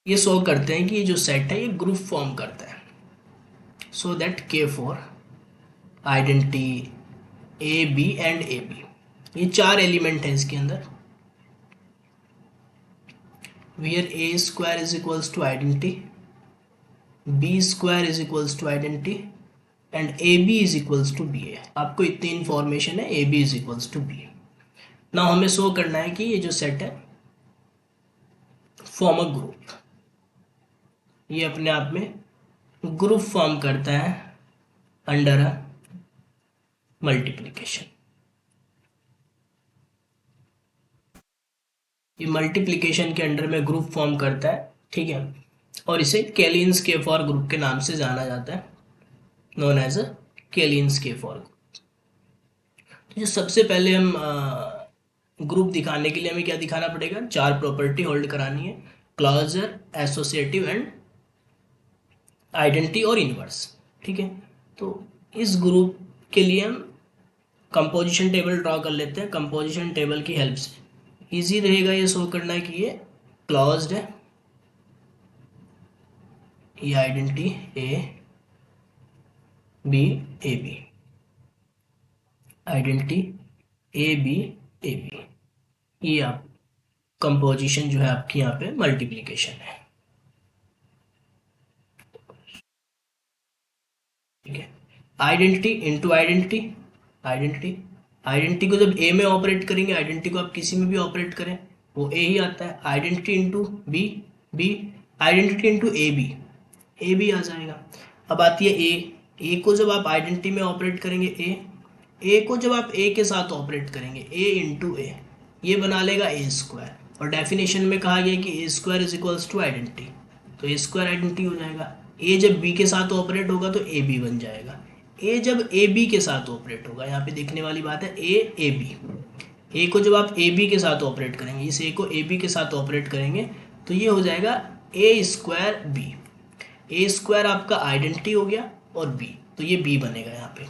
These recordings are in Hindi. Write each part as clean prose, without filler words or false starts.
ये शो करते हैं कि ये जो सेट है ये ग्रुप फॉर्म करता है। So that K four identity A B and A B, ये चार एलिमेंट है इसके अंदर। Where A square is equals to identity, B square is equals to identity and A B is equals to B A. आपको इतनी इंफॉर्मेशन है, A B is equals to B. ना हमें शो करना है कि ये जो सेट है फॉर्म अ ग्रुप, ये अपने आप में ग्रुप फॉर्म करता है अंडर अ मल्टीप्लिकेशन। ये मल्टीप्लिकेशन के अंडर में ग्रुप फॉर्म करता है, ठीक है। और इसे केलिन्स के फॉर ग्रुप के नाम से जाना जाता है, नोन एज अ केलिन्स के फॉर ग्रुप। तो जो सबसे पहले हम ग्रुप दिखाने के लिए हमें क्या दिखाना पड़ेगा, चार प्रॉपर्टी होल्ड करानी है, क्लोजर, एसोसिएटिव एंड आइडेंटिटी और इनवर्स, ठीक है। तो इस ग्रुप के लिए हम कंपोजिशन टेबल ड्रॉ कर लेते हैं। कंपोजिशन टेबल की हेल्प से इजी रहेगा ये शो करना कि ये क्लोज्ड है, ये identity A B A B, identity A B A B, ये आप कंपोजिशन जो है आपकी यहाँ पे मल्टीप्लिकेशन है, ठीक है। Identity into identity, identity identity को जब ए में ऑपरेट करेंगे, आइडेंटिटी को आप किसी में भी ऑपरेट करें वो ए ही आता है। Identity into B, B, identity into A B आ जाएगा। अब आती है ए को जब आप आइडेंटिटी में ऑपरेट करेंगे ए को जब आप ए के साथ ऑपरेट करेंगे ए इंटू ए, ये बना लेगा ए स्क्वायर। और डेफिनेशन में कहा गया कि ए square is equals to identity, तो ए स्क्वायर आइडेंटिटी हो जाएगा। ए जब बी के साथ ऑपरेट होगा तो ए बी बन जाएगा। ए जब ए बी के साथ ऑपरेट होगा, यहाँ पे देखने वाली बात है ए बी, ए को जब आप ए बी के साथ ऑपरेट करेंगे, इस ए को ए बी के साथ ऑपरेट करेंगे तो ये हो जाएगा ए स्क्वायर बी। ए स्क्वायर आपका आइडेंटिटी हो गया और बी, तो ये बी बनेगा यहाँ पे।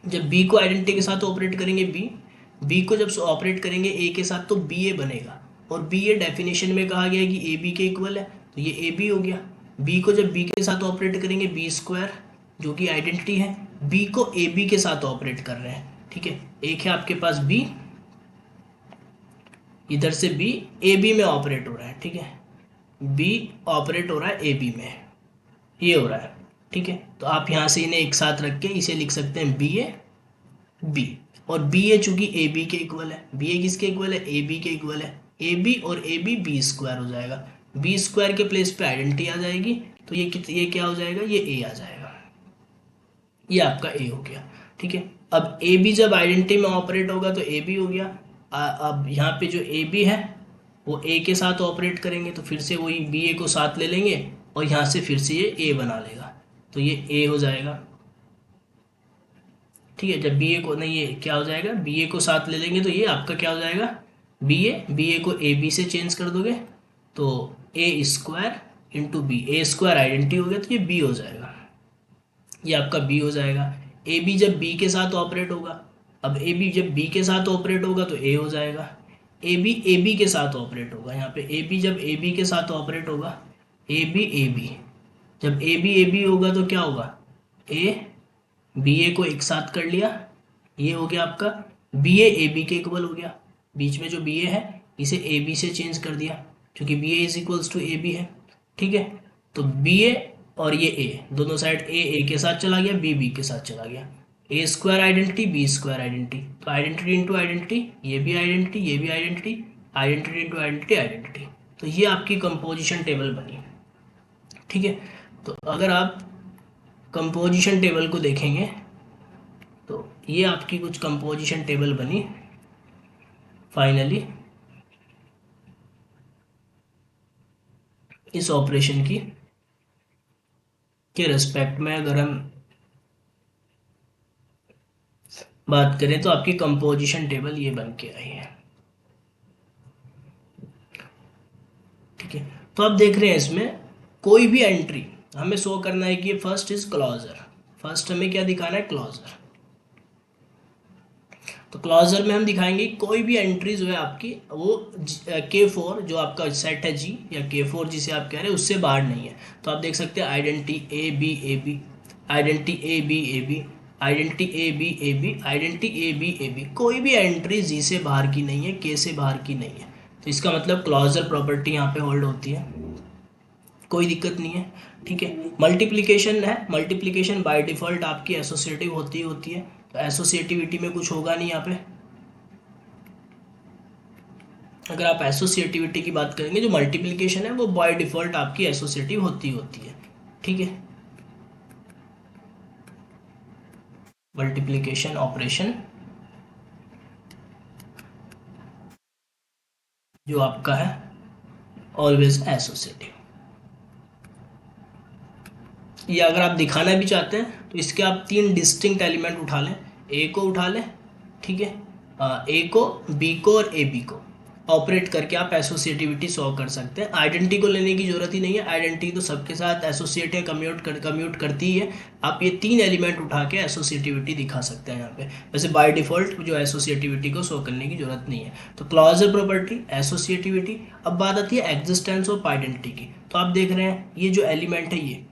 जब बी को आइडेंटिटी के साथ ऑपरेट करेंगे बी को जब ऑपरेट करेंगे ए के साथ तो बी ए बनेगा। और बी ए डेफिनेशन में कहा गया है कि ए बी के इक्वल है, तो ये ए बी हो गया। बी को जब बी के साथ ऑपरेट करेंगे बी स्क्वायर जो कि आइडेंटिटी है, बी को ए बी के साथ ऑपरेट कर रहे हैं, ठीक है। एक है आपके पास बी, इधर से बी ए बी में ऑपरेट हो रहा है, ठीक है। बी ऑपरेट हो रहा है ए बी में, ये हो रहा है, ठीक है। तो आप यहाँ से इन्हें एक साथ रख के इसे लिख सकते हैं बी ए बी। और बी ए चूंकि ए बी के इक्वल है, बी ए किसके इक्वल है, ए बी के इक्वल है, ए बी और ए बी बी स्क्वायर हो जाएगा। बी स्क्वायर के प्लेस पे आइडेंटिटी आ जाएगी, तो ये क्या हो जाएगा, ये ए आ जाएगा, ये आपका ए हो गया, ठीक है। अब ए बी जब आइडेंटिटी में ऑपरेट होगा तो ए बी हो गया। अब यहाँ पे जो ए बी है वो ए के साथ ऑपरेट करेंगे तो फिर से वही बी ए को साथ ले लेंगे और यहाँ से फिर से ये ए बना लेगा, तो ये ए हो जाएगा, ठीक है। जब बी ए को नहीं, ये क्या हो जाएगा, बी ए को साथ ले लेंगे तो ये आपका क्या हो जाएगा, बी ए को ए बी से चेंज कर दोगे तो ए स्क्वायर इंटू बी, ए स्क्वायर आइडेंटिटी हो गया तो ये बी हो जाएगा, ये आपका बी हो जाएगा। ए बी जब बी के साथ ऑपरेट होगा, अब ए बी जब बी के साथ ऑपरेट होगा तो ए हो जाएगा। ए बी के साथ ऑपरेट होगा, यहाँ पे ए बी जब ए बी के साथ ऑपरेट होगा, ए बी जब ए बी होगा तो क्या होगा, ए बी ए को एक साथ कर लिया, ये हो गया आपका बी ए बी के इक्वल हो गया। बीच में जो बी ए है इसे ए बी से चेंज कर दिया क्योंकि b a is equals to a b है, ठीक है। तो बी ए और ये ए दोनों साइड ए के साथ चला गया, बी के साथ चला गया। A square identity B square identity, तो आइडेंटिटी इंटू आइडेंटिटी, ये भी आइडेंटिटी ये भी identity, identity into identity identity, तो ये आपकी कंपोजिशन टेबल बनी, ठीक है। तो अगर आप कंपोजिशन टेबल को देखेंगे तो ये आपकी कुछ कंपोजिशन टेबल बनी फाइनली इस ऑपरेशन की के रिस्पेक्ट में। अगर हम बात करें तो आपकी कंपोजिशन टेबल ये बन के आई है, ठीक है। तो आप देख रहे हैं इसमें कोई भी एंट्री हमें शो करना है कि फर्स्ट इज क्लोजर, फर्स्ट हमें क्या दिखाना है, क्लोजर। तो क्लॉजर में हम दिखाएंगे कोई भी एंट्री जो है आपकी वो K4 जो आपका सेट है G या K4 जिसे आप कह रहे हैं उससे बाहर नहीं है। तो आप देख सकते हैं identity A B A B, identity A B A B, identity A B A B, identity A B A b, कोई भी एंट्री G से बाहर की नहीं है, K से बाहर की नहीं है। तो इसका मतलब क्लॉजर प्रॉपर्टी यहाँ पे होल्ड होती है, कोई दिक्कत नहीं है। ठीक है, मल्टीप्लिकेशन है, मल्टीप्लिकेशन बाय डिफॉल्ट आपकी एसोसिएटिव होती है। तो एसोसिएटिविटी में कुछ होगा नहीं यहाँ पे। अगर आप एसोसिएटिविटी की बात करेंगे, जो मल्टीप्लिकेशन है वो बाय डिफॉल्ट आपकी एसोसिएटिव होती है। ठीक है, मल्टीप्लिकेशन ऑपरेशन जो आपका है ऑलवेज एसोसिएटिव। ये अगर आप दिखाना भी चाहते हैं तो इसके आप 3 डिस्टिंक्ट एलिमेंट उठा लें, ए को उठा लें, ठीक है, ए को, बी को और ए बी को ऑपरेट करके आप एसोसिएटिविटी सॉल्व कर सकते हैं। आइडेंटिटी को लेने की जरूरत ही नहीं है, आइडेंटिटी तो सबके साथ एसोसिएट है, कम्यूट करती ही है। आप ये 3 एलिमेंट उठा के एसोसिएटिविटी दिखा सकते हैं यहाँ पे। वैसे बाय डिफॉल्ट जो एसोसिएटिविटी को शो करने की जरूरत नहीं है। तो क्लॉजर प्रॉपर्टी, एसोसिएटिविटी। अब बात आती है एग्जिस्टेंस ऑफ आइडेंटिटी की। तो आप देख रहे हैं ये जो एलिमेंट है, ये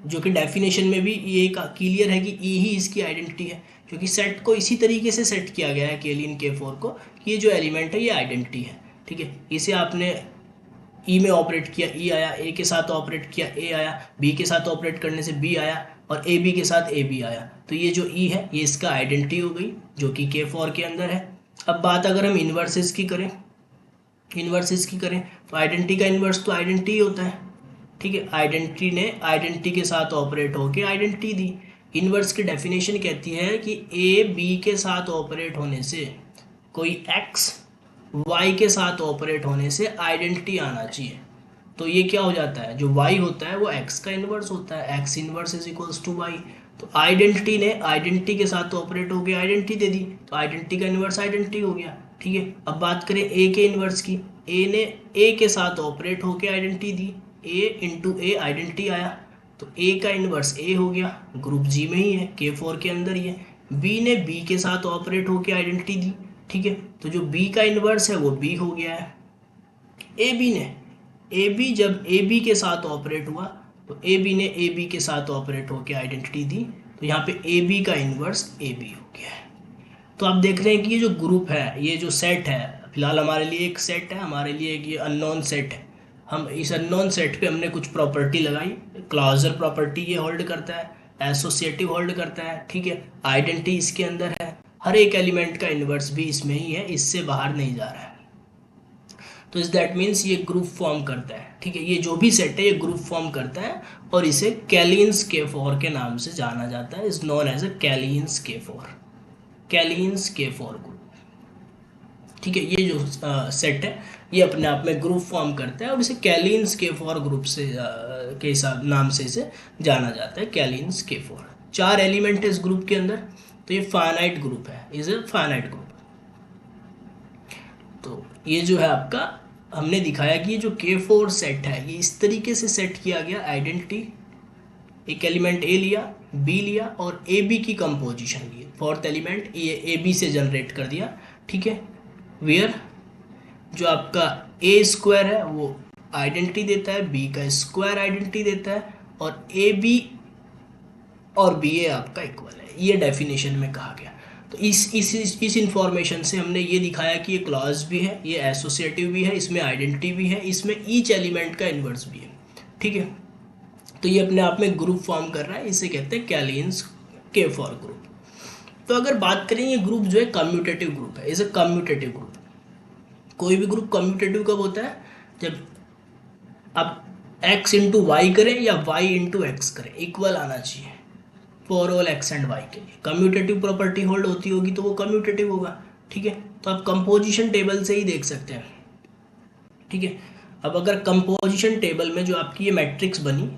जो कि डेफिनेशन में भी ये क्लियर है कि ई ही इसकी आइडेंटिटी है, क्योंकि सेट को इसी तरीके से सेट किया गया है K-लीन K4 को कि ये जो एलिमेंट है ये आइडेंटिटी है। ठीक है, इसे आपने ई में ऑपरेट किया, ई आया, ए के साथ ऑपरेट किया, ए आया, बी के साथ ऑपरेट करने से बी आया और ए बी के साथ ए बी आया। तो ये जो ई है ये इसका आइडेंटिटी हो गई जो कि K4 के अंदर है। अब बात अगर हम इन्वर्सेस की करें, तो आइडेंटिटी का इन्वर्स तो आइडेंटिटी होता है। ठीक है, आइडेंटिटी ने आइडेंटिटी के साथ ऑपरेट होके आइडेंटिटी दी। इन्वर्स की डेफिनेशन कहती है कि ए बी के साथ ऑपरेट होने से, कोई एक्स वाई के साथ ऑपरेट होने से आइडेंटिटी आना चाहिए। तो ये क्या हो जाता है, जो वाई होता है वो एक्स का इन्वर्स होता है, x inverse is equals to y. तो आइडेंटिटी ने आइडेंटिटी के साथ ऑपरेट होकर आइडेंटिटी दे दी, तो आइडेंटिटी का इन्वर्स आइडेंटिटी हो गया। ठीक है, अब बात करें ए के इन्वर्स की, ए ने ए के साथ ऑपरेट होकर आइडेंटिटी दी, ए इंटू ए आइडेंटिटी आया, तो ए का इन्वर्स ए हो गया, ग्रुप जी में ही है, K4 के अंदर ही है। बी ने बी के साथ ऑपरेट होकर आइडेंटिटी दी। ठीक है, तो जो बी का इन्वर्स है वो बी हो गया है। ए बी जब ए बी के साथ ऑपरेट हुआ तो ए बी ने ए बी के साथ ऑपरेट होकर आइडेंटिटी दी, तो यहाँ पे ए बी का इन्वर्स ए बी हो गया है। तो आप देख रहे हैं कि ये जो ग्रुप है, ये जो सेट है, फिलहाल हमारे लिए एक सेट है, हमारे लिए एक ये अननोन सेट है। हम इस अननोन सेट पे हमने कुछ प्रॉपर्टी लगाई, क्लॉजर प्रॉपर्टी ये होल्ड करता है, एसोसिएटिव होल्ड करता है। ठीक है, आइडेंटिटी इसके अंदर है, हर एक एलिमेंट का इन्वर्स भी इसमें ही है, इससे बाहर नहीं जा रहा है। तो इस दैट मीन्स ये ग्रुप फॉर्म करता है। ठीक है, ये जो भी सेट है ये ग्रुप फॉर्म करता है और इसे कैलिन्स K4 के नाम से जाना जाता है, is known as a Klein's K4, Klein's K4 group. ठीक है, ये जो सेट है ये अपने आप में ग्रुप फॉर्म करता है और इसे कैलिन्स K4 ग्रुप से के हिसाब नाम से इसे जाना जाता है, कैलिन्स K4। 4 एलिमेंट है इस ग्रुप के अंदर, तो ये फाइनाइट ग्रुप है, इज ए फाइनाइट ग्रुप। तो ये जो है आपका, हमने दिखाया कि ये जो K4 सेट है ये इस तरीके से सेट किया गया, आइडेंटिटी एक एलिमेंट ए लिया, बी लिया और ए बी की कंपोजिशन ली, फोर्थ एलिमेंट ये ए बी से जनरेट कर दिया। ठीक है, वेयर जो आपका ए स्क्वायर है वो आइडेंटिटी देता है, बी का स्क्वायर आइडेंटिटी देता है और ए बी और बी ए आपका इक्वल है, ये डेफिनेशन में कहा गया। तो इस इंफॉर्मेशन से हमने ये दिखाया कि ये क्लॉज भी है, ये एसोसिएटिव भी है, इसमें आइडेंटिटी भी है, इसमें ईच एलिमेंट का इन्वर्स भी है। ठीक है, तो ये अपने आप में ग्रुप फॉर्म कर रहा है, इसे कहते हैं कैलिन्स K4 ग्रुप। तो अगर बात करें ये ग्रुप जो है कम्यूटेटिव ग्रुप है, इज अ कम्यूटेटिव ग्रुप। कोई भी ग्रुप कम्यूटेटिव कब होता है, जब आप x इंटू वाई करें या y इंटू एक्स करें, इक्वल आना चाहिए for all x and y के लिए। कम्यूटेटिव प्रॉपर्टी होल्ड होती होगी तो वो कम्यूटेटिव होगा। ठीक है, तो आप कंपोजिशन टेबल से ही देख सकते हैं। ठीक है, अब अगर कंपोजिशन टेबल में जो आपकी ये मैट्रिक्स बनी,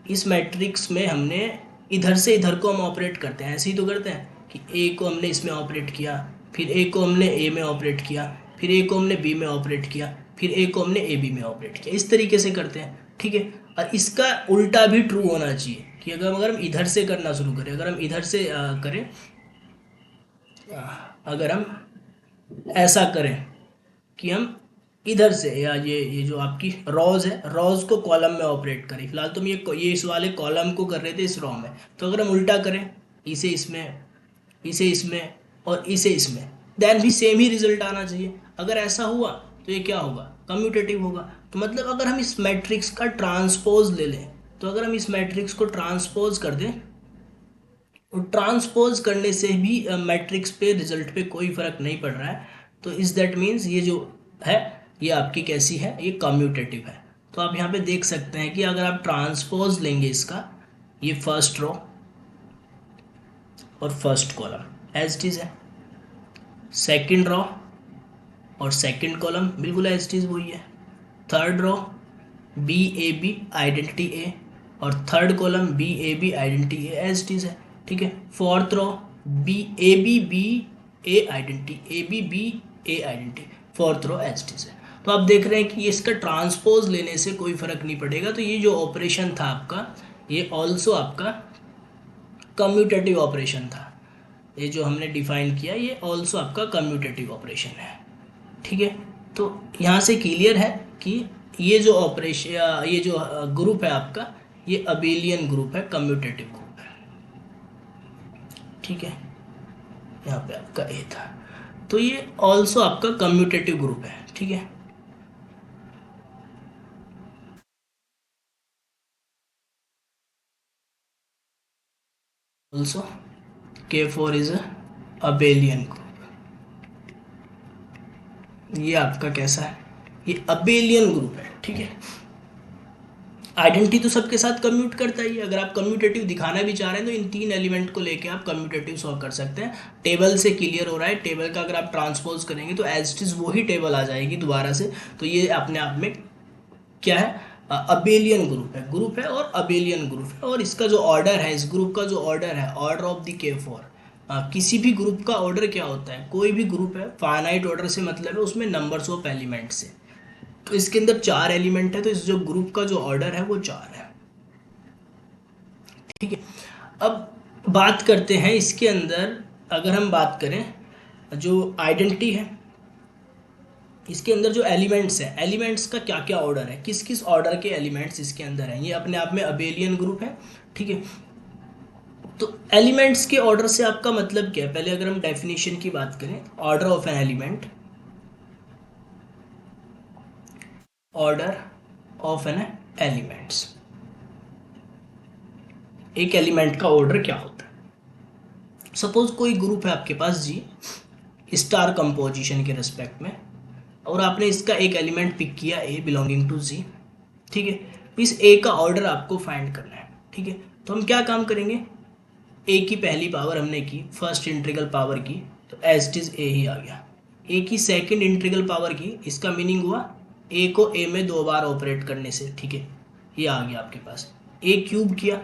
इस मैट्रिक्स में हमने इधर से इधर को हम ऑपरेट करते हैं, ऐसे ही तो करते हैं कि ए को हमने इसमें ऑपरेट किया, फिर ए को हमने ए में ऑपरेट किया, फिर ए को हमने बी में ऑपरेट किया, फिर ए को हमने ए बी में ऑपरेट किया, इस तरीके से करते हैं। ठीक है, और इसका उल्टा भी ट्रू होना चाहिए कि अगर हम इधर से करना शुरू करें, अगर हम इधर से करें अगर हम ऐसा करें कि हम इधर से, या ये जो आपकी रॉज है, रॉज को कॉलम में ऑपरेट करें। फिलहाल तो हम ये इस वाले कॉलम को कर रहे थे इस रॉ में, तो अगर हम उल्टा करें, इसे इसमें, इसे इसमें और इसे इसमें, देन भी सेम ही रिजल्ट आना चाहिए। अगर ऐसा हुआ तो ये क्या होगा, कम्यूटेटिव होगा। तो मतलब अगर हम इस मैट्रिक्स का ट्रांसपोज ले लें, तो अगर हम इस मैट्रिक्स को ट्रांसपोज कर दें, और ट्रांसपोज करने से भी मैट्रिक्स पे रिजल्ट पे कोई फर्क नहीं पड़ रहा है, तो इस दैट मीन्स ये जो है ये आपकी कैसी है, ये कम्यूटेटिव है। तो आप यहाँ पे देख सकते हैं कि अगर आप ट्रांसपोज लेंगे इसका, ये फर्स्ट रो और first column as it is है, सेकंड रो और सेकंड कॉलम बिल्कुल एज इट इज वही है, third row B A B identity A और third column B A B identity A as it is है, ठीक है। Fourth row B A B A identity, A B A identity, fourth row as it is है। तो आप देख रहे हैं कि इसका ट्रांसपोज लेने से कोई फर्क नहीं पड़ेगा। तो ये जो ऑपरेशन था आपका, ये ऑल्सो आपका कम्यूटेटिव ऑपरेशन था। ये जो हमने डिफाइन किया ये ऑल्सो आपका कम्यूटेटिव ऑपरेशन है, ठीक है। तो यहाँ से क्लियर है कि ये जो ऑपरेशन, ये जो ग्रुप है आपका, ये अबेलियन ग्रुप है, कम्यूटेटिव ग्रुप है, ठीक है। यहाँ पे आपका ए था, तो ये ऑल्सो आपका कम्यूटेटिव ग्रुप है, ठीक है। Also K4 is abelian group. ये आपका कैसा है, ये अबेलियन ग्रुप है, ठीक है। आइडेंटिटी तो सबके साथ कम्यूट करता ही है। अगर आप कम्यूटेटिव दिखाना भी चाह रहे हैं तो इन तीन एलिमेंट को लेके आप कम्यूटेटिव सॉल्व कर सकते हैं। टेबल से क्लियर हो रहा है, टेबल का अगर आप ट्रांसपोज करेंगे तो एज इट इज वही टेबल आ जाएगी दोबारा से। तो ये अपने आप में क्या है, अबेलियन ग्रुप है और अबेलियन ग्रुप है। और इसका जो ऑर्डर है, इस ग्रुप का जो ऑर्डर है, ऑर्डर ऑफ द K4, किसी भी ग्रुप का ऑर्डर क्या होता है, कोई भी ग्रुप है फाइनाइट ऑर्डर से मतलब है उसमें नंबर्स ऑफ एलिमेंट से। तो इसके अंदर 4 एलिमेंट है, तो इस जो ग्रुप का जो ऑर्डर है वो 4 है, ठीक है। अब बात करते हैं इसके अंदर, अगर हम बात करें जो आइडेंटिटी है, इसके अंदर जो एलिमेंट्स हैं, एलिमेंट्स का क्या क्या ऑर्डर है, किस किस ऑर्डर के एलिमेंट्स इसके अंदर हैं, ये अपने आप में अबेलियन ग्रुप है, ठीक है। तो एलिमेंट्स के ऑर्डर से आपका मतलब क्या है, पहले अगर हम डेफिनेशन की बात करें, order of n element, order of n elements, एक एलिमेंट का ऑर्डर क्या होता है। सपोज कोई ग्रुप है आपके पास जी, स्टार कंपोजिशन के रिस्पेक्ट में, और आपने इसका एक एलिमेंट पिक किया ए बिलोंगिंग टू जी, ठीक है। इस ए का ऑर्डर आपको फाइंड करना है, ठीक है। तो हम क्या काम करेंगे, ए की पहली पावर हमने की, फर्स्ट इंटीग्रल पावर की, तो एज इट इज ए ही आ गया। ए की सेकंड इंटीग्रल पावर की, इसका मीनिंग हुआ ए को ए में 2 बार ऑपरेट करने से, ठीक है, ये आ गया आपके पास। ए क्यूब किया,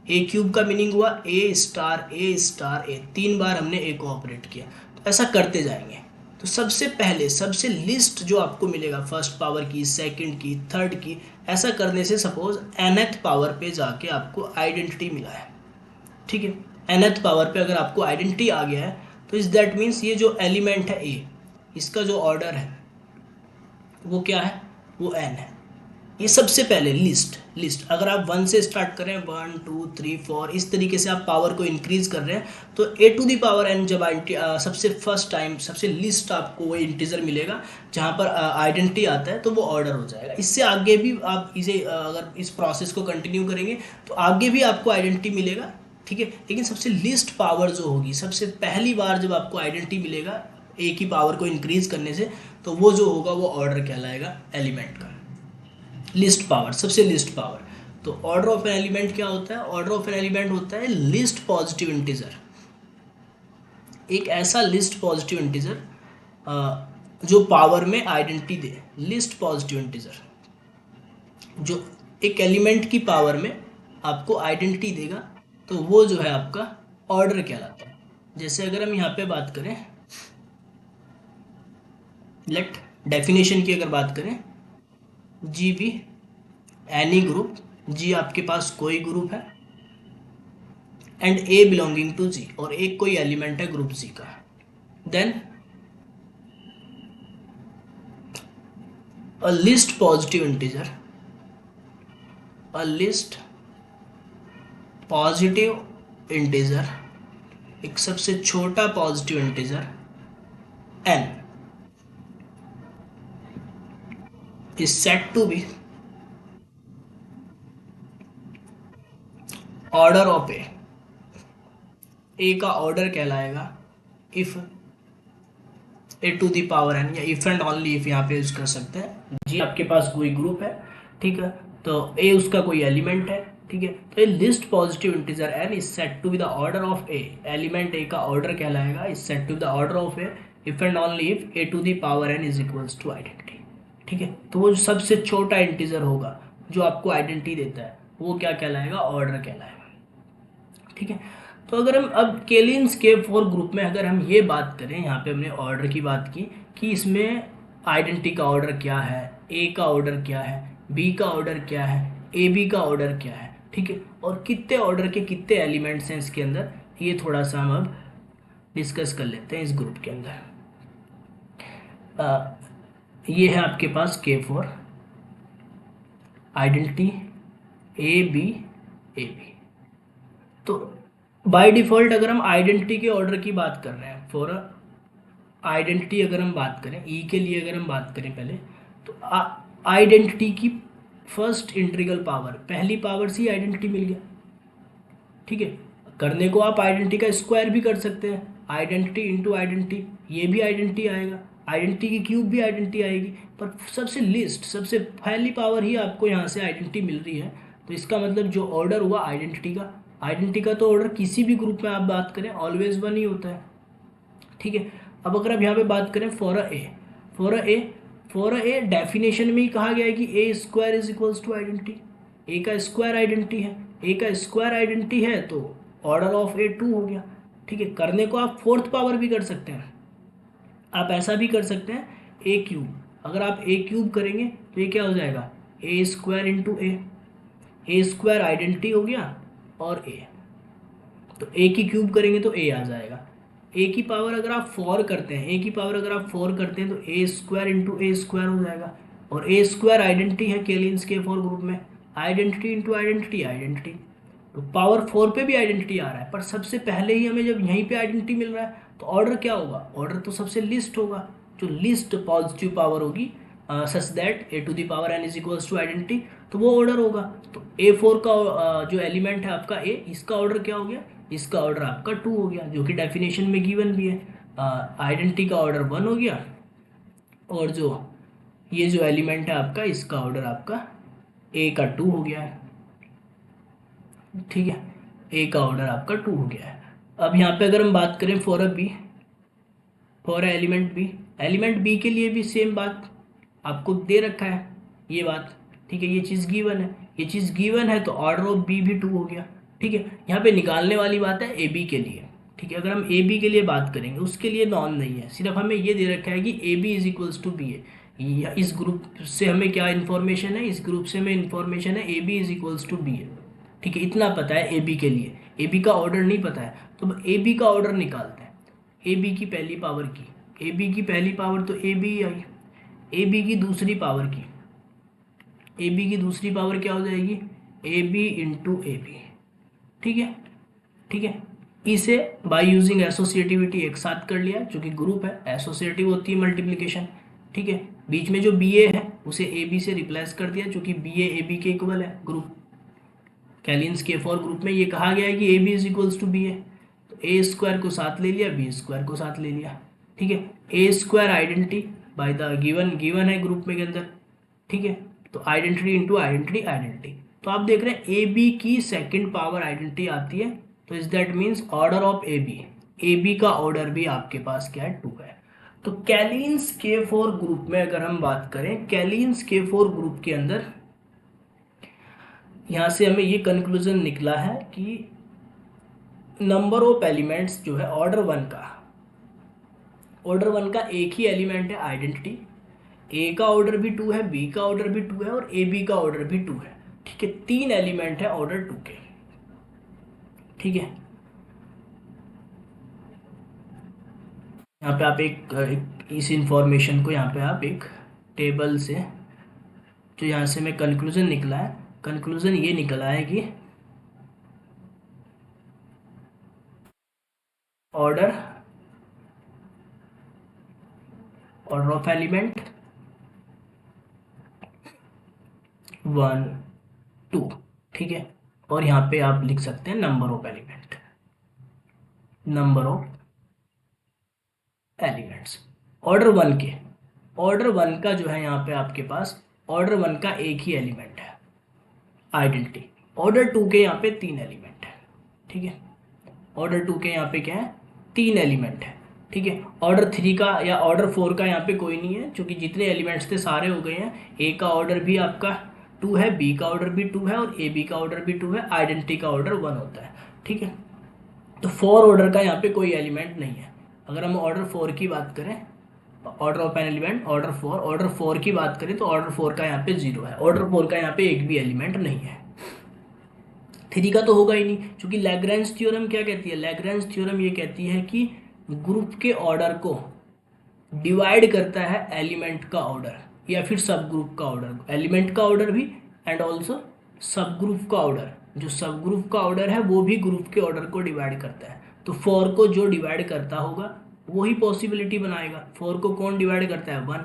ए क्यूब का मीनिंग हुआ ए स्टार ए स्टार ए, 3 बार हमने ए को ऑपरेट किया। तो ऐसा करते जाएंगे। तो सबसे पहले सबसे लिस्ट जो आपको मिलेगा, फर्स्ट पावर की, सेकंड की, थर्ड की, ऐसा करने से सपोज nth पावर पे जाके आपको आइडेंटिटी मिला है, ठीक है। nth पावर पे अगर आपको आइडेंटिटी आ गया है तो इस दैट मीन्स ये जो एलिमेंट है ए, इसका जो ऑर्डर है वो क्या है, वो n है। ये सबसे पहले लिस्ट अगर आप 1 से स्टार्ट करें, 1 2 3 4 इस तरीके से आप पावर को इंक्रीज कर रहे हैं, तो a to the power n जब सबसे फर्स्ट टाइम सबसे लिस्ट आपको वो इंटीजर मिलेगा जहाँ पर आइडेंटिटी आता है, तो वो ऑर्डर हो जाएगा। इससे आगे भी आप इसे अगर इस प्रोसेस को कंटिन्यू करेंगे तो आगे भी आपको आइडेंटिटी मिलेगा, ठीक है। लेकिन सबसे लिस्ट पावर जो होगी, सबसे पहली बार जब आपको आइडेंटिटी मिलेगा ए की पावर को इंक्रीज करने से, तो वो जो होगा वो ऑर्डर कहलाएगा एलिमेंट का, लिस्ट पावर, सबसे लिस्ट पावर। तो ऑर्डर ऑफ एन एलिमेंट क्या होता है, ऑर्डर ऑफ एन एलिमेंट होता है लिस्ट पॉजिटिव इंटीजर, एक ऐसा लिस्ट पॉजिटिव इंटीजर जो पावर में आइडेंटिटी दे। लिस्ट पॉजिटिव इंटीजर जो एक एलिमेंट की पावर में आपको आइडेंटिटी देगा, तो वो जो है आपका ऑर्डर कहलाता है। जैसे अगर हम यहाँ पे बात करें, लेट डेफिनेशन की अगर बात करें, G be any group, G आपके पास कोई ग्रुप है, and a belonging to G, और एक कोई एलिमेंट है ग्रुप जी का, then a list positive integer, a list positive integer, एक सबसे छोटा positive integer n is said to be order of a का ऑर्डर कहलाएगा if a to the power n, या इफ एंड ओनली इफ यहाँ पे यूज कर सकते हैं। जी आपके पास कोई ग्रुप है, ठीक है, तो ए उसका कोई एलिमेंट है, ठीक है, तो a least positive integer n is set to be the order of a, element a का ऑर्डर कहलाएगा is set to the order of a if and only if a to the power n is equals to identity, ठीक है। तो वो सबसे छोटा इंटीजर होगा जो आपको आइडेंटिटी देता है वो क्या कहलाएगा, ऑर्डर कहलाएगा, ठीक है। तो अगर हम अब केलिन्स के फोर ग्रुप में अगर हम ये बात करें, यहाँ पे हमने ऑर्डर की बात की कि इसमें आइडेंटिटी का ऑर्डर क्या है, ए का ऑर्डर क्या है, बी का ऑर्डर क्या है, ए बी का ऑर्डर क्या है, ठीक है, और कितने ऑर्डर के कितने एलिमेंट्स हैं इसके अंदर, ये थोड़ा सा हम अब डिस्कस कर लेते हैं इस ग्रुप के अंदर। ये है आपके पास के फोर आइडेंटिटी ए बी। तो बाय डिफॉल्ट अगर हम आइडेंटिटी के ऑर्डर की बात कर रहे हैं, फॉर आइडेंटिटी अगर हम बात करें ई के लिए अगर हम बात करें पहले, तो आइडेंटिटी की फर्स्ट इंटीग्रल पावर, पहली पावर से आइडेंटिटी मिल गया, ठीक है। करने को आप आइडेंटिटी का स्क्वायर भी कर सकते हैं, आइडेंटिटी इंटू आइडेंटिटी, ये भी आइडेंटिटी आएगा, आइडेंटिटी की क्यूब भी आइडेंटिटी आएगी, पर सबसे लिस्ट सबसे पहली पावर ही आपको यहाँ से आइडेंटिटी मिल रही है। तो इसका मतलब जो ऑर्डर हुआ आइडेंटिटी का तो ऑर्डर किसी भी ग्रुप में आप बात करें ऑलवेज वन ही होता है, ठीक है। अब अगर आप यहाँ पे बात करें फॉर ए डेफिनेशन में ही कहा गया है कि ए square is equals to identity, a का स्क्वायर आइडेंटिटी है, ए का स्क्वायर आइडेंटिटी है तो ऑर्डर ऑफ ए टू हो गया, ठीक है। करने को आप फोर्थ पावर भी कर सकते हैं, आप ऐसा भी कर सकते हैं ए क्यूब, अगर आप ए क्यूब करेंगे तो ये क्या हो जाएगा, ए स्क्वायर इंटू ए स्क्वायर आइडेंटिटी हो गया और ए, तो ए की क्यूब करेंगे तो ए आ जाएगा। ए की पावर अगर आप फोर करते हैं, ए की पावर अगर आप फोर करते हैं तो ए स्क्वायर इंटू ए स्क्वायर हो जाएगा, और ए स्क्वायर आइडेंटिटी है केलिन्स के फोर ग्रुप में, आइडेंटिटी इंटू आइडेंटिटी, तो पावर फोर पे भी आइडेंटिटी आ रहा है, पर सबसे पहले ही हमें जब यहीं पे आइडेंटिटी मिल रहा है तो ऑर्डर क्या होगा, ऑर्डर तो सबसे लिस्ट होगा, जो लिस्ट पॉजिटिव पावर होगी such that A to the power n is equals to identity, तो वो ऑर्डर होगा। तो ए फोर का जो एलिमेंट है आपका ए, इसका ऑर्डर क्या हो गया, इसका ऑर्डर आपका टू हो गया, जो कि डेफिनेशन में गिवन भी है। आइडेंटिटी का ऑर्डर वन हो गया, और जो ये जो एलिमेंट है आपका इसका ऑर्डर आपका ए का टू हो गया है, ठीक है, ए का ऑर्डर आपका टू हो गया है। अब यहाँ पे अगर हम बात करें for a b, for element b के लिए भी सेम बात आपको दे रखा है ये बात, ठीक है, ये चीज़ गिवन है, ये चीज़ गिवन है तो ऑर्डर ऑफ बी भी टू हो गया, ठीक है। यहाँ पे निकालने वाली बात है ए बी के लिए, ठीक है, अगर हम ए बी के लिए बात करेंगे उसके लिए नॉन नहीं है, सिर्फ हमें ये दे रखा है कि a B is equals to b है। इस ग्रुप से हमें क्या इन्फॉर्मेशन है, इस ग्रुप से हमें इन्फॉर्मेशन है A B is equals to b है, ठीक है, इतना पता है ए बी के लिए, ए बी का ऑर्डर नहीं पता है, तो ए बी का ऑर्डर निकालते हैं। ए बी की पहली पावर की, ए बी की पहली पावर तो A B I, A B की दूसरी पावर की, ए बी की दूसरी पावर क्या हो जाएगी, A B into A B, ठीक है, ठीक है। इसे बाय यूजिंग एसोसिएटिविटी एक साथ कर लिया, जो कि ग्रुप है, एसोसिएटिव होती है मल्टीप्लिकेशन, ठीक है। बीच में जो बी ए है उसे ए बी से रिप्लेस कर दिया, जो कि बी ए बी के इक्वल है ग्रुप, कैलिन्स के फोर ग्रुप में ये कहा गया है कि a B is equals to B a, तो ए स्क्वायर को साथ ले लिया, बी स्क्वायर को साथ ले लिया, ठीक है। A square identity by the given है ग्रुप में के अंदर, ठीक है, तो आइडेंटिटी इंटू आइडेंटिटी, तो आप देख रहे हैं ए बी की सेकेंड पावर आइडेंटिटी आती है, तो is that means order of A B का ऑर्डर भी आपके पास क्या है, टू है। तो कैलिन्स के फोर ग्रुप में अगर हम बात करें, कैलिन्स के फोर ग्रुप के अंदर यहाँ से हमें ये कंक्लूजन निकला है कि नंबर ऑफ एलिमेंट्स जो है ऑर्डर वन का एक ही एलिमेंट है आइडेंटिटी, ए का ऑर्डर भी टू है, बी का ऑर्डर भी टू है और ए बी का ऑर्डर भी टू है, ठीक है, तीन एलिमेंट है ऑर्डर टू के, ठीक है। यहाँ पे आप इस इंफॉर्मेशन को यहाँ पे आप एक टेबल से, जो यहाँ से मैं कंक्लूजन निकला है, कंक्लूजन ये निकला है कि ऑर्डर ऑर्डर ऑफ एलिमेंट 1 2, ठीक है। और यहाँ पे आप लिख सकते हैं number of element, number of elements order one का जो है यहाँ पे आपके पास ऑर्डर वन का एक ही एलिमेंट है आइडेंटिटी। ऑर्डर टू के यहाँ पे 3 एलिमेंट है, ठीक है। ऑर्डर टू के यहाँ पे क्या है, 3 एलिमेंट है, ठीक है। ऑर्डर थ्री का या ऑर्डर फोर का यहाँ पे कोई नहीं है, क्योंकि जितने एलिमेंट्स थे सारे हो गए हैं। ए का ऑर्डर भी आपका 2 है, बी का ऑर्डर भी 2 है, और ए बी का ऑर्डर भी 2 है, आइडेंटिटी का ऑर्डर 1 होता है, ठीक है। तो 4 ऑर्डर का यहाँ पे कोई एलिमेंट नहीं है। अगर हम ऑर्डर 4 की बात करें, order of n element order 4 की बात करें, तो ऑर्डर 4 का यहाँ पे 0 है, ऑर्डर 4 का यहाँ पे एक भी एलिमेंट नहीं है। 3 का तो होगा ही नहीं, क्योंकि लैग्रेंज थ्योरम क्या कहती है, लैग्रेंज थ्योरम ये कहती है कि ग्रुप के ऑर्डर को डिवाइड करता है एलिमेंट का ऑर्डर या फिर सब ग्रुप का ऑर्डर, एलिमेंट का ऑर्डर भी एंड ऑल्सो सब ग्रुप का ऑर्डर। जो सब ग्रुप का ऑर्डर है वो भी ग्रुप के ऑर्डर को डिवाइड करता है। तो 4 को जो डिवाइड करता होगा वही पॉसिबिलिटी बनाएगा। 4 को कौन डिवाइड करता है, 1,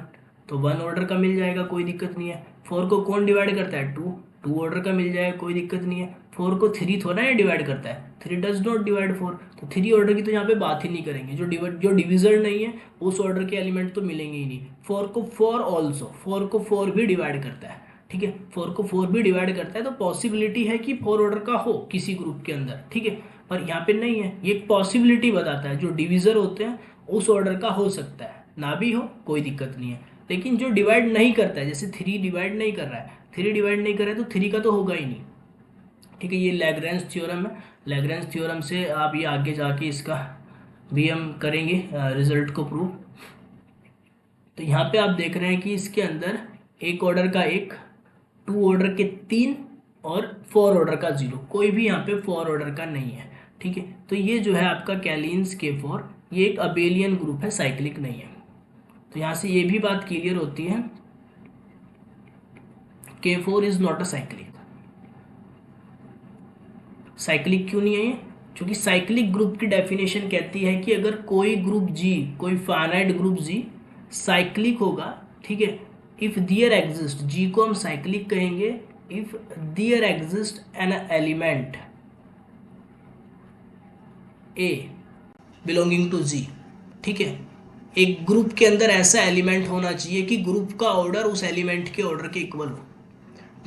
तो 1 ऑर्डर का मिल जाएगा, कोई दिक्कत नहीं है। 4 को कौन डिवाइड करता है, 2, 2 ऑर्डर का मिल जाएगा, कोई दिक्कत नहीं है। 4 को 3 थोड़ा ना डिवाइड करता है, 3 डज नॉट डिवाइड 4, तो 3 ऑर्डर की तो यहाँ पे बात ही नहीं करेंगे। जो डिविजर नहीं है उस ऑर्डर के एलिमेंट तो मिलेंगे ही नहीं। 4 को 4 ऑल्सो, 4 को 4 भी डिवाइड करता है, ठीक है। 4 को 4 भी डिवाइड करता है, तो पॉसिबिलिटी है कि 4 ऑर्डर का हो किसी ग्रुप के अंदर, ठीक है। पर यहाँ पे नहीं है, ये एक पॉसिबिलिटी बताता है, जो डिविजर होते हैं उस ऑर्डर का हो सकता है, ना भी हो कोई दिक्कत नहीं है। लेकिन जो डिवाइड नहीं करता है, जैसे 3 डिवाइड नहीं कर रहा है, 3 डिवाइड नहीं कर रहा है, तो 3 का तो होगा ही नहीं, ठीक है। ये लैग्रेंज थ्योरम है। लैग्रेंज थ्योरम से आप ये आगे जाके इसका भी हम करेंगे रिजल्ट को प्रूव। तो यहाँ पे आप देख रहे हैं कि इसके अंदर एक ऑर्डर का 1, 2 ऑर्डर के 3 और 4 ऑर्डर का 0, कोई भी यहाँ पे 4 ऑर्डर का नहीं है, ठीक है। तो ये जो है आपका कैलीन्स K4, ये एक अबेलियन ग्रुप है, साइक्लिक नहीं है। तो यहाँ से ये भी बात क्लियर होती है, K4 is not a cyclic. Cyclic क्यों नहीं है ये, क्योंकि साइक्लिक ग्रुप की डेफिनेशन कहती है कि अगर कोई ग्रुप G, कोई फाइनाइट ग्रुप G साइक्लिक होगा, ठीक है, इफ दियर एग्जिस्ट, G को हम साइक्लिक कहेंगे if there exist an element A belonging to G, ठीक है। एक ग्रुप के अंदर ऐसा एलिमेंट होना चाहिए कि ग्रुप का ऑर्डर उस एलिमेंट के ऑर्डर के इक्वल हो।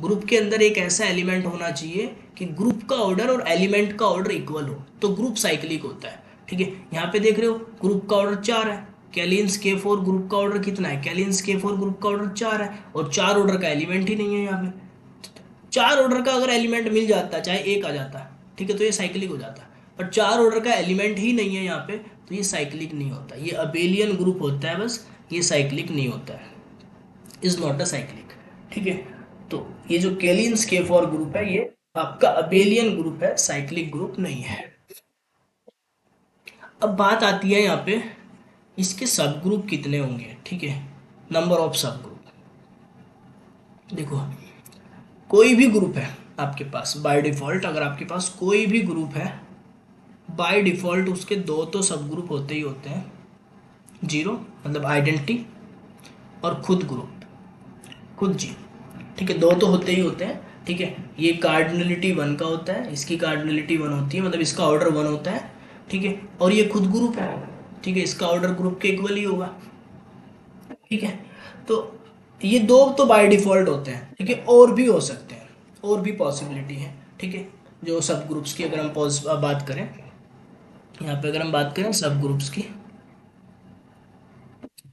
ग्रुप के अंदर एक ऐसा एलिमेंट होना चाहिए कि ग्रुप का ऑर्डर और एलिमेंट का ऑर्डर इक्वल हो, तो ग्रुप साइक्लिक होता है, ठीक है। यहाँ पे देख रहे हो ग्रुप का ऑर्डर 4 है, कैलिन्स K4 ग्रुप का ऑर्डर कितना है, कैलिन्स K4 ग्रुप का ऑर्डर 4 है, और 4 ऑर्डर का एलिमेंट ही नहीं है यहाँ पे। 4 ऑर्डर का अगर एलिमेंट मिल जाता, चाहे एक आ जाता, ठीक है, तो ये साइक्लिक हो जाता। पर 4 ऑर्डर का एलिमेंट ही नहीं है यहाँ पे, तो ये साइक्लिक नहीं होता, ये अबेलियन ग्रुप होता है बस, ये साइक्लिक नहीं होता है, इज नॉट अ साइक्लिक, ठीक है। तो ये जो कैलिन्स K4 ग्रुप है ये आपका अबेलियन ग्रुप है, साइक्लिक ग्रुप नहीं है। अब बात आती है यहाँ पे इसके सब ग्रुप कितने होंगे, ठीक है, नंबर ऑफ सब ग्रुप। देखो कोई भी ग्रुप है आपके पास बाय डिफॉल्ट, अगर आपके पास कोई भी ग्रुप है बाय डिफॉल्ट उसके 2 तो सब ग्रुप होते ही होते हैं, 0 मतलब आइडेंटिटी और खुद ग्रुप, खुद जी, ठीक है, 2 तो होते ही होते हैं, ठीक है। ये कार्डिनलिटी 1 का होता है, इसकी कार्डिनलिटी 1 होती है, मतलब इसका ऑर्डर 1 होता है, ठीक है। और ये खुद ग्रुप है, ठीक है, इसका ऑर्डर ग्रुप के इक्वल ही होगा, ठीक है। तो ये 2 तो बाय डिफॉल्ट होते हैं, ठीक है, और भी हो सकते हैं, और भी पॉसिबिलिटी है, ठीक है। जो सब ग्रुप्स की अगर हम बात करें, यहाँ पे अगर हम बात करें सब ग्रुप्स की,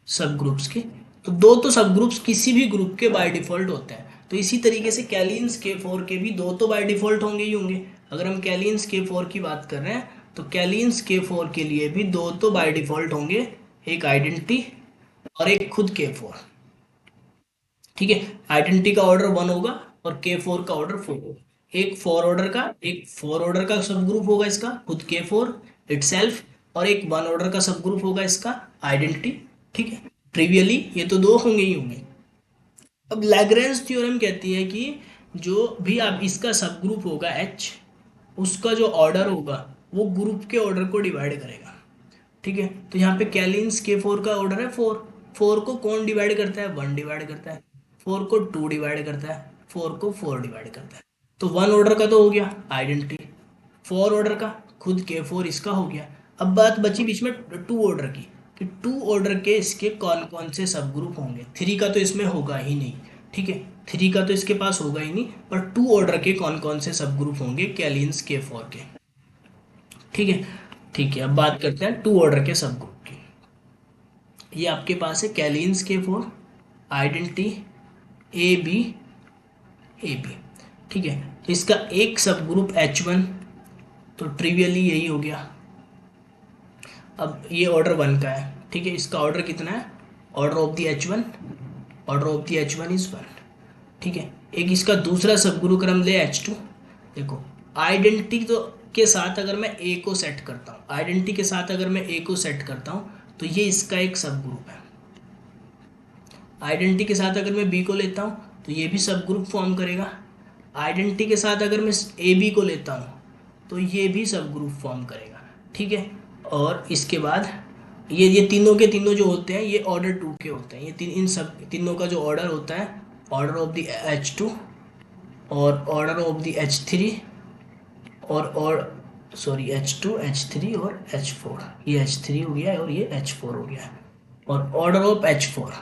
सब ग्रुप्स की, तो 2 तो सब ग्रुप्स किसी भी ग्रुप के बाय डिफॉल्ट होते हैं। तो इसी तरीके से कैलिन्स K4 के भी 2 तो बाय डिफॉल्ट होंगे ही होंगे। अगर हम कैलिन्स K4 की बात कर रहे हैं तो कैलिन्स K4 के लिए भी 2 तो बाय डिफॉल्ट होंगे, एक आइडेंटिटी और एक खुद K4, ठीक है। आइडेंटिटी का ऑर्डर 1 होगा और K4 का ऑर्डर 4 होगा। एक 4 ऑर्डर का सब ग्रुप होगा इसका खुद K4 इटसेल्फ, और एक वन ऑर्डर का सब ग्रुप होगा इसका आइडेंटिटी, ठीक है। ट्रिवियली ये तो दो होंगे ही होंगे। अब लैग्रेंज थ्योरम कहती है कि जो भी आप इसका सब ग्रुप होगा एच, उसका जो ऑर्डर होगा वो ग्रुप के ऑर्डर को डिवाइड करेगा, ठीक है। तो यहाँ पे कैलिन्स के फोर का ऑर्डर है फोर, फोर को कौन डिवाइड करता है, वन डिवाइड करता है, फोर को टू डिवाइड करता है, फोर को फोर डिवाइड करता है। तो वन ऑर्डर का तो हो गया आइडेंटिटी, फोर ऑर्डर का खुद के फोर इसका हो गया। अब बात बची बीच में टू ऑर्डर की, कि टू ऑर्डर के इसके कौन कौन से सब ग्रुप होंगे। थ्री का तो इसमें होगा ही नहीं, ठीक है, थ्री का तो इसके पास होगा ही नहीं, पर टू ऑर्डर के कौन कौन से सब ग्रुप होंगे कैलिन्स के फोर के, ठीक है। ठीक है, अब बात करते हैं टू ऑर्डर के सब ग्रुप की। ये आपके पास है कैलिन्स के फोर, identity A B, A B, ठीक है। तो इसका एक सब ग्रुप एच वन, तो ट्रिवियली यही हो गया। अब ये ऑर्डर वन का है, ठीक है, इसका ऑर्डर कितना है, order of the H one, order of the H one is one, ठीक है। एक इसका दूसरा सब ग्रुप अगर हम ले एच टू, देखो आइडेंटिटी तो के साथ अगर मैं ए को सेट करता हूँ, आइडेंटिटी के साथ अगर मैं ए को सेट करता हूँ तो ये इसका एक सब ग्रुप है। आइडेंटिटी के साथ अगर मैं बी को लेता हूँ तो ये भी सब ग्रुप फॉर्म करेगा। आइडेंटिटी के साथ अगर मैं ए बी को लेता हूँ तो ये भी सब ग्रुप फॉर्म करेगा, ठीक है। और इसके बाद ये तीनों के तीनों जो होते हैं ये ऑर्डर टू के होते हैं। ये तीन, इन सब तीनों का जो ऑर्डर होता है, order of the H two और order of the H three और sorry H two H three और एच फोर, ये एच थ्री हो गया है और ये एच फोर हो गया है। और order of H four,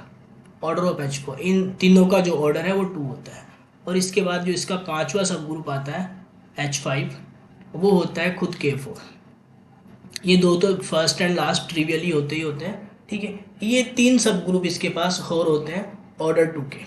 order of H four, इन तीनों का जो ऑर्डर है वो टू होता है। और इसके बाद जो इसका पांचवा सब ग्रुप आता है एच फाइव, वो होता है खुद के फोर। ये दो तो फर्स्ट एंड लास्ट ट्रिवियली होते ही होते हैं, ठीक है। ये तीन सब ग्रुप इसके पास और होते हैं ऑर्डर टू के,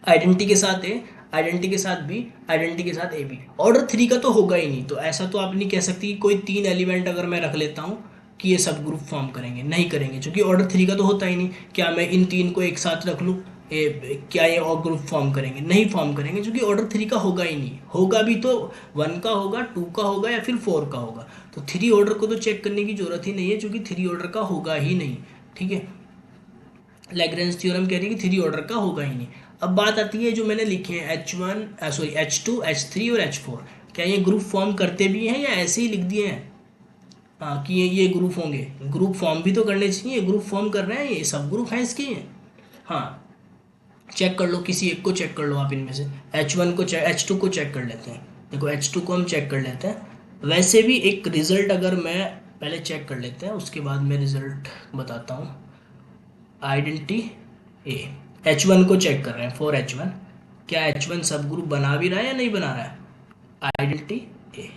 आइडेंटिटी के साथ ए, आइडेंटिटी के साथ बी, आइडेंटिटी के साथ ए बी। ऑर्डर थ्री का तो होगा ही नहीं, तो ऐसा तो आप नहीं कह सकती कि कोई तीन एलिमेंट अगर मैं रख लेता हूँ कि ये सब ग्रुप फॉर्म करेंगे, नहीं करेंगे, क्योंकि ऑर्डर थ्री का तो होता ही नहीं। क्या मैं इन तीन को एक साथ रख लूँ, क्या ये और ग्रुप फॉर्म करेंगे, नहीं फॉर्म करेंगे, क्योंकि ऑर्डर थ्री का होगा ही नहीं। होगा भी तो वन का होगा, टू का होगा या फिर फोर का होगा। तो थ्री ऑर्डर को तो चेक करने की जरूरत ही नहीं है, क्योंकि थ्री ऑर्डर का होगा ही नहीं, ठीक है। लैग्रेंज थ्योरम कह रही है कि थ्री ऑर्डर का होगा ही नहीं। अब बात आती है जो मैंने लिखे हैं H one, sorry H two, H three और एच फोर, क्या ये ग्रुप फॉर्म करते भी हैं या ऐसे ही लिख दिए हैं, हाँ कि ये ग्रुप होंगे। ग्रुप फॉर्म भी तो करने चाहिए, ग्रुप फॉर्म कर रहे हैं, ये सब ग्रुप हैं इसके ये। हाँ, चेक कर लो, किसी एक को चेक कर लो आप इनमें से। एच वन को चेक, एच टू को चेक कर लेते हैं। देखो एच टू को हम चेक कर लेते हैं। वैसे भी एक रिजल्ट अगर मैं पहले चेक कर लेते हैं, उसके बाद मैं रिजल्ट बताता हूँ। आइडेंटिटी ए, एच वन को चेक कर रहे हैं फॉर एच वन, क्या एच वन सब ग्रुप बना भी रहा है या नहीं बना रहा है। आइडेंटिटी ए,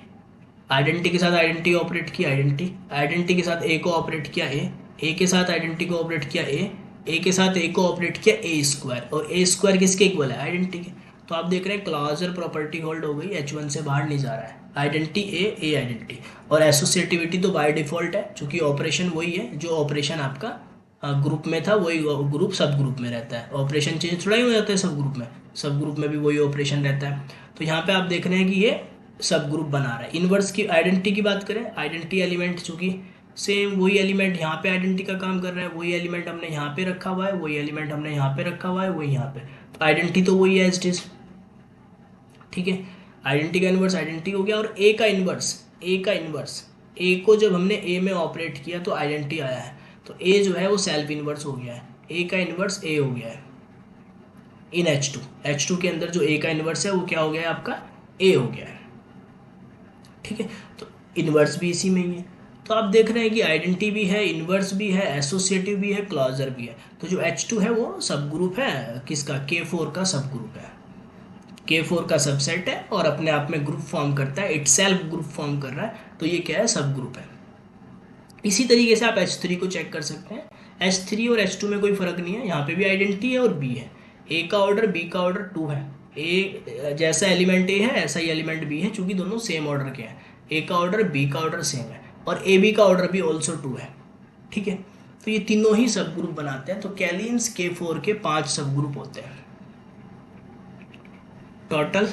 आइडेंटिटी के साथ आइडेंटिटी ऑपरेट किया, आइडेंटिटी, आइडेंटिटी के साथ ए को ऑपरेट किया, ए के साथ आइडेंटिटी को ऑपरेट किया, ए के साथ ए को ऑपरेट किया ए स्क्वायर, और ए स्क्वायर किसके इक्वल है, आइडेंटिटी के। तो आप देख रहे हैं क्लॉजर प्रॉपर्टी होल्ड हो गई, एच वन से बाहर नहीं जा रहा है, आइडेंटिटी ए आइडेंटिटी। और एसोसिएटिविटी तो बाय डिफॉल्ट है, क्योंकि ऑपरेशन वही है जो ऑपरेशन आपका ग्रुप में था, वही ग्रुप सब ग्रुप में रहता है। ऑपरेशन चेंज थोड़ा ही हो जाता है सब ग्रुप में, सब ग्रुप में भी वही ऑपरेशन रहता है। तो यहाँ पे आप देख रहे हैं कि ये सब ग्रुप बना रहा है। इनवर्स की आइडेंटिटी की बात करें, आइडेंटिटी एलिमेंट चूंकि सेम वही एलिमेंट यहाँ पे आइडेंटिटी का काम कर रहा है, वही एलिमेंट हमने यहाँ पे रखा हुआ है, वही एलिमेंट हमने यहाँ पे रखा हुआ है, वही यहाँ पे, तो आइडेंटिटी तो वही है एज इट इज, ठीक है। आइडेंटिटी का इनवर्स आइडेंटिटी हो गया। और ए का इनवर्स, ए का इनवर्स, ए को जब हमने ए में ऑपरेट किया तो आइडेंटिटी आया है, तो ए जो है वो सेल्फ इनवर्स हो गया है, ए का इनवर्स ए हो गया है इन एच टू, एच टू के अंदर जो ए का इनवर्स है वो क्या हो गया है आपका, ए हो गया है, ठीक है। तो इनवर्स भी इसी में ही है। तो आप देख रहे हैं कि आइडेंटिटी भी है, इनवर्स भी है, एसोसिएटिव भी है, क्लॉजर भी है। तो जो एच टू है वो सब ग्रुप है किसका, के फोर का सब ग्रुप है, के फोर का सबसेट है और अपने आप में ग्रुप फॉर्म करता है, इट सेल्फ ग्रुप फॉर्म कर रहा है, तो ये क्या है, सब ग्रुप है। इसी तरीके से आप एच थ्री को चेक कर सकते हैं। एच थ्री और एच टू में कोई फर्क नहीं है, यहाँ पे भी आइडेंटिटी है और बी है। ए का ऑर्डर बी का ऑर्डर टू है, ए जैसा एलिमेंट ए है ऐसा ही एलिमेंट बी है, चूंकि दोनों सेम ऑर्डर के हैं। ए का ऑर्डर बी का ऑर्डर सेम है और ए बी का ऑर्डर भी ऑल्सो टू है, ठीक है। तो ये तीनों ही सब ग्रुप बनाते हैं। तो कैलिन्स के फोर के 5 सब ग्रुप होते हैं। टोटल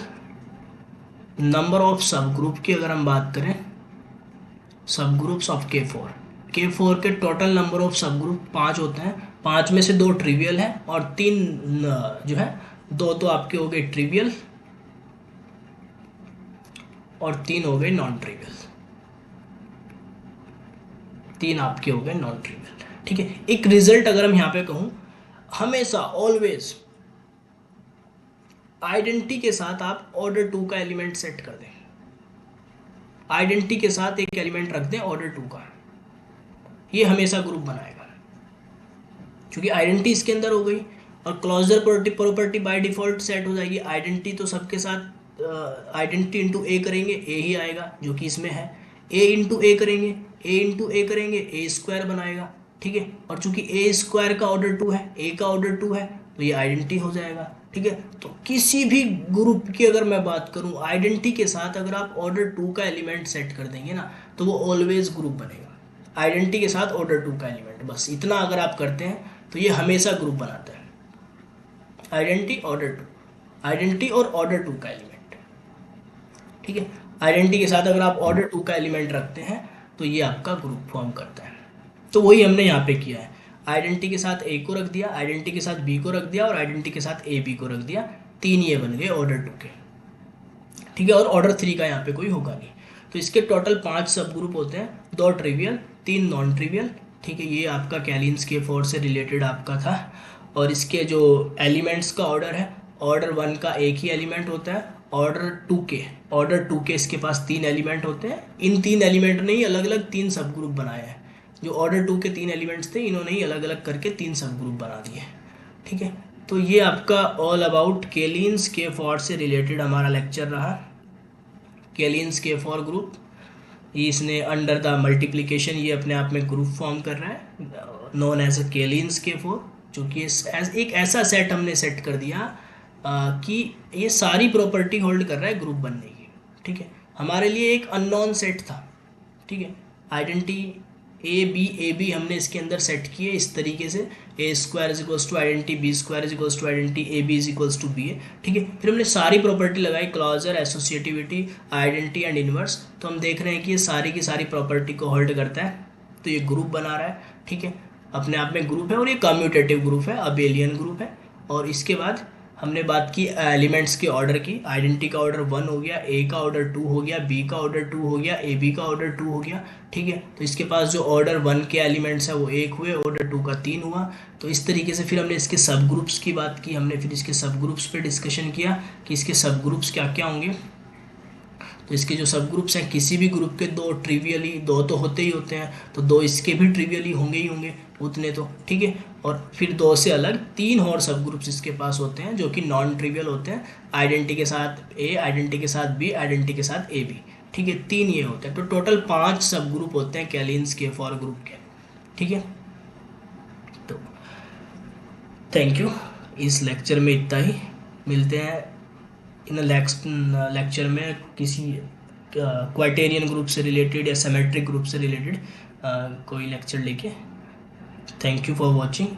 नंबर ऑफ सब ग्रुप की अगर हम बात करें सब ग्रुप्स ऑफ K4 के टोटल नंबर ऑफ सब ग्रुप 5 होते हैं, 5 में से 2 ट्रिवियल है और 3 जो है 2 तो आपके हो गए ट्रिवियल और 3 हो गए नॉन ट्रिवियल, 3 आपके हो गए नॉन ट्रिवियल। ठीक है, एक रिजल्ट अगर हम यहाँ पे कहूँ, हमेशा ऑलवेज आइडेंटिटी के साथ आप ऑर्डर 2 का एलिमेंट सेट कर दें, आइडेंटिटी के साथ एक एलिमेंट रख दें ऑर्डर 2 का, ये हमेशा ग्रुप बनाएगा, क्योंकि आइडेंटिटी इसके अंदर हो गई और closure property by default set हो जाएगी। आइडेंटिटी तो सबके साथ आइडेंटिटी इंटू ए करेंगे ए ही आएगा जो कि इसमें है, ए इंटू ए करेंगे, ए इंटू ए करेंगे ए स्क्वायर बनाएगा। ठीक है, और चूंकि ए स्क्वायर का ऑर्डर 2 है, ए का ऑर्डर 2 है, तो ये आइडेंटिटी हो जाएगा। ठीक है, तो किसी भी ग्रुप की अगर मैं बात करूं, आइडेंटिटी के साथ अगर आप ऑर्डर 2 का एलिमेंट सेट कर देंगे ना, तो वो ऑलवेज ग्रुप बनेगा। आइडेंटिटी के साथ ऑर्डर 2 का एलिमेंट, बस इतना अगर आप करते हैं तो ये हमेशा ग्रुप बनाता है। आइडेंटिटी ऑर्डर 2, आइडेंटिटी और ऑर्डर 2 का एलिमेंट। ठीक है, आइडेंटिटी के साथ अगर आप ऑर्डर 2 का एलिमेंट रखते हैं तो ये आपका ग्रुप फॉर्म करता है। तो वही हमने यहाँ पे किया है, आइडेंटिटी के साथ ए को रख दिया, आइडेंटिटी के साथ बी को रख दिया और आइडेंटिटी के साथ ए बी को रख दिया, 3 ये बन गए ऑर्डर 2 के। ठीक है, और ऑर्डर 3 का यहाँ पे कोई होगा नहीं। तो इसके टोटल 5 सब ग्रुप होते हैं, 2 ट्रिवियल 3 नॉन ट्रिवियल। ठीक है, ये आपका कैलिन्स K4 से रिलेटेड आपका था। और इसके जो एलिमेंट्स का ऑर्डर है, ऑर्डर 1 का एक ही एलिमेंट होता है, ऑर्डर 2 के इसके पास 3 एलिमेंट होते हैं। इन 3 एलिमेंट ने ही अलग अलग 3 सब ग्रुप बनाए हैं। जो ऑर्डर 2 के 3 एलिमेंट्स थे, इन्होंने ही अलग अलग करके 3 सब ग्रुप बना दिए। ठीक है, तो ये आपका ऑल अबाउट कैलिन्स K4 से रिलेटेड हमारा लेक्चर रहा। कैलिन्स K4 ग्रुप, ये इसने अंडर द मल्टीप्लिकेशन ये अपने आप में ग्रुप फॉर्म कर रहा है, known as a Klein's K4, जो कि एक ऐसा सेट हमने सेट कर दिया कि ये सारी प्रॉपर्टी होल्ड कर रहा है ग्रुप बनने की। ठीक है, हमारे लिए एक अननोन सेट था। ठीक है, आइडेंटिटी ए बी हमने इसके अंदर सेट किए इस तरीके से, a square is equals to identity B square is equals to identity A B is equals to b है। ठीक है, फिर हमने सारी प्रॉपर्टी लगाई, closure, associativity, identity and inverse. तो हम देख रहे हैं कि ये सारी की सारी प्रॉपर्टी को होल्ड करता है, तो ये ग्रुप बना रहा है। ठीक है, अपने आप में ग्रुप है और ये कम्यूटेटिव ग्रुप है, अबेलियन ग्रुप है। और इसके बाद हमने बात की एलिमेंट्स के ऑर्डर की, आइडेंटिटी का ऑर्डर 1 हो गया, ए का ऑर्डर 2 हो गया, बी का ऑर्डर 2 हो गया, ए बी का ऑर्डर 2 हो गया। ठीक है, तो इसके पास जो ऑर्डर 1 के एलिमेंट्स है वो 1 हुए, ऑर्डर 2 का 3 हुआ। तो इस तरीके से फिर हमने इसके सब ग्रुप्स की बात की, हमने फिर इसके सब ग्रुप्स पे डिस्कशन किया कि इसके सब ग्रुप्स क्या क्या होंगे। तो इसके जो सब ग्रुप्स हैं, किसी भी ग्रुप के 2 ट्रिवियली, 2 तो होते ही होते हैं, तो 2 इसके भी ट्रिवियली होंगे ही होंगे उतने तो। ठीक है, और फिर 2 से अलग 3 और सब ग्रुप्स इसके पास होते हैं जो कि नॉन ट्रिवियल होते हैं, आइडेंटिटी के साथ ए, आइडेंटिटी के साथ बी, आइडेंटिटी के साथ ए बी। ठीक है, 3 ये होते हैं। तो टोटल 5 सब ग्रुप होते हैं कैलिन्स K4 ग्रुप के। ठीक है, तो थैंक यू, इस लेक्चर में इतना ही। मिलते हैं इन नेक्स्ट लेक्चर में किसी क्वाइटेरियन ग्रुप से रिलेटेड या सिमेट्रिक ग्रुप से रिलेटेड कोई लेक्चर लेके। Thank you for watching.